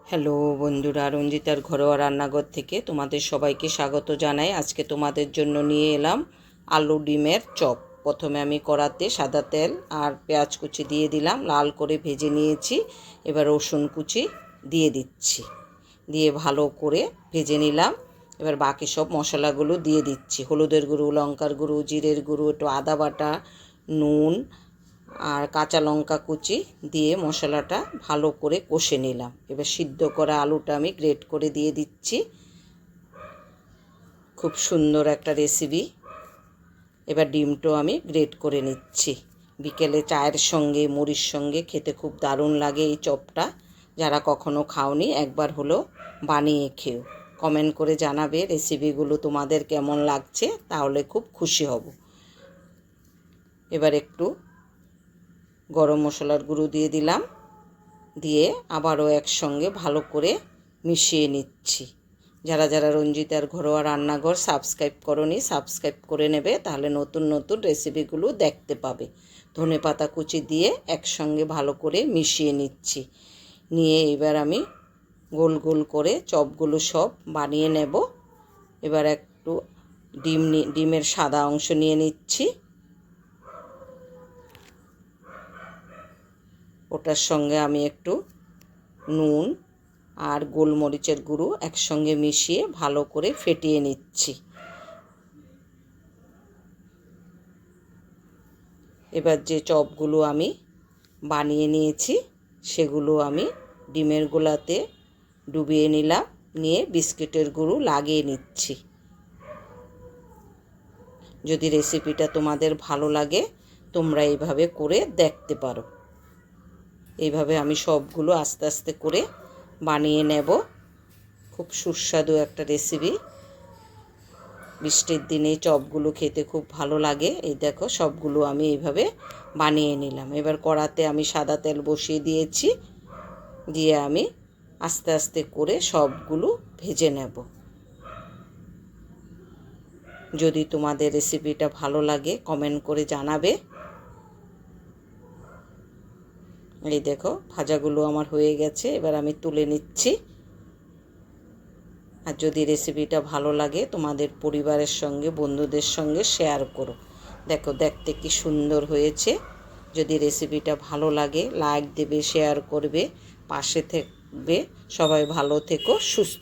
Hello বন্ধুরা, রঞ্জিতার ঘরোয়া রান্নাঘর থেকে তোমাদের সবাইকে স্বাগত জানাই। আজকে তোমাদের জন্য নিয়ে এলাম আলু ডিমের চপ। প্রথমে আমি কড়াতে সাদা তেল আর পেঁয়াজ কুচি দিয়ে দিলাম, লাল করে ভেজে নিয়েছি। এবার রসুন কুচি দিয়ে দিচ্ছি, দিয়ে ভালো করে ভেজে নিলাম। এবার বাকি সব মশলাগুলো দিয়ে দিচ্ছি, হলুদের গুঁড়ো, লঙ্কার গুঁড়ো, জিরের গুঁড়ো, একটু আদা বাটা, নুন আর কাঁচা লঙ্কা কুচি দিয়ে মশলাটা ভালো করে কষে নিলাম। এবার সিদ্ধ করা আলুটা আমি গ্রেট করে দিয়ে দিচ্ছি। খুব সুন্দর একটা রেসিপি। এবার ডিমটাও আমি গ্রেট করে নিচ্ছি। বিকেলে চায়ের সঙ্গে, মুড়ির সঙ্গে খেতে খুব দারুণ লাগে এই চপটা। যারা কখনো খাওনি একবার হলো বানিয়ে খেও। কমেন্ট করে জানাবে রেসিপিগুলো তোমাদের কেমন লাগছে, তাহলে খুব খুশি হব। এবার একটু গরম মশলার গুঁড়ো দিয়ে দিলাম, দিয়ে আবারও একসঙ্গে ভালো করে মিশিয়ে নিচ্ছি। যারা যারা রঞ্জিতার ঘরোয়া রান্নাঘর সাবস্ক্রাইব করোনি, সাবস্ক্রাইব করে নেবে, তাহলে নতুন নতুন রেসিপিগুলো দেখতে পাবে। ধনেপাতা কুচি দিয়ে একসঙ্গে ভালো করে মিশিয়ে নিচ্ছি। নিয়ে এবার আমি গোল গোল করে চপগুলো সব বানিয়ে নেব। এবার একটু ডিমের সাদা অংশ নিয়ে নিচ্ছি, ওটার সঙ্গে আমি একটু নুন আর গোলমরিচের গুঁড়ো একসঙ্গে মিশিয়ে ভালো করে ফেটিয়ে নিচ্ছি। এবার যে চপগুলো আমি বানিয়ে নিয়েছি সেগুলো আমি ডিমের গোলাতে ডুবিয়ে নিলাম, নিয়ে বিস্কিটের গুঁড়ো লাগিয়ে নিচ্ছি। যদি রেসিপিটা তোমাদের ভালো লাগে তোমরা এইভাবে করে দেখতে পারো। এইভাবে আমি সবগুলো আস্তে আস্তে করে বানিয়ে নেব। খুব সুস্বাদু একটা রেসিপি। বৃষ্টির দিনে চপগুলো খেতে খুব ভালো লাগে। এই দেখো সবগুলো আমি এইভাবে বানিয়ে নিলাম। এবার কড়াতে আমি সাদা তেল বসিয়ে দিয়েছি, দিয়ে আমি আস্তে আস্তে করে সবগুলো ভেজে নেব। যদি তোমাদের রেসিপিটা ভালো লাগে কমেন্ট করে জানাবে। এই দেখো ভাজাগুলো আমার হয়ে গেছে, এবার আমি তুলে নিচ্ছি। আর যদি রেসিপিটা ভালো লাগে তোমাদের পরিবারের সঙ্গে, বন্ধুদের সঙ্গে শেয়ার করো। দেখো দেখতে কি সুন্দর হয়েছে। যদি রেসিপিটা ভালো লাগে লাইক দেবে, শেয়ার করবে, পাশে থাকবে। সবাই ভালো থেকো, সুস্থ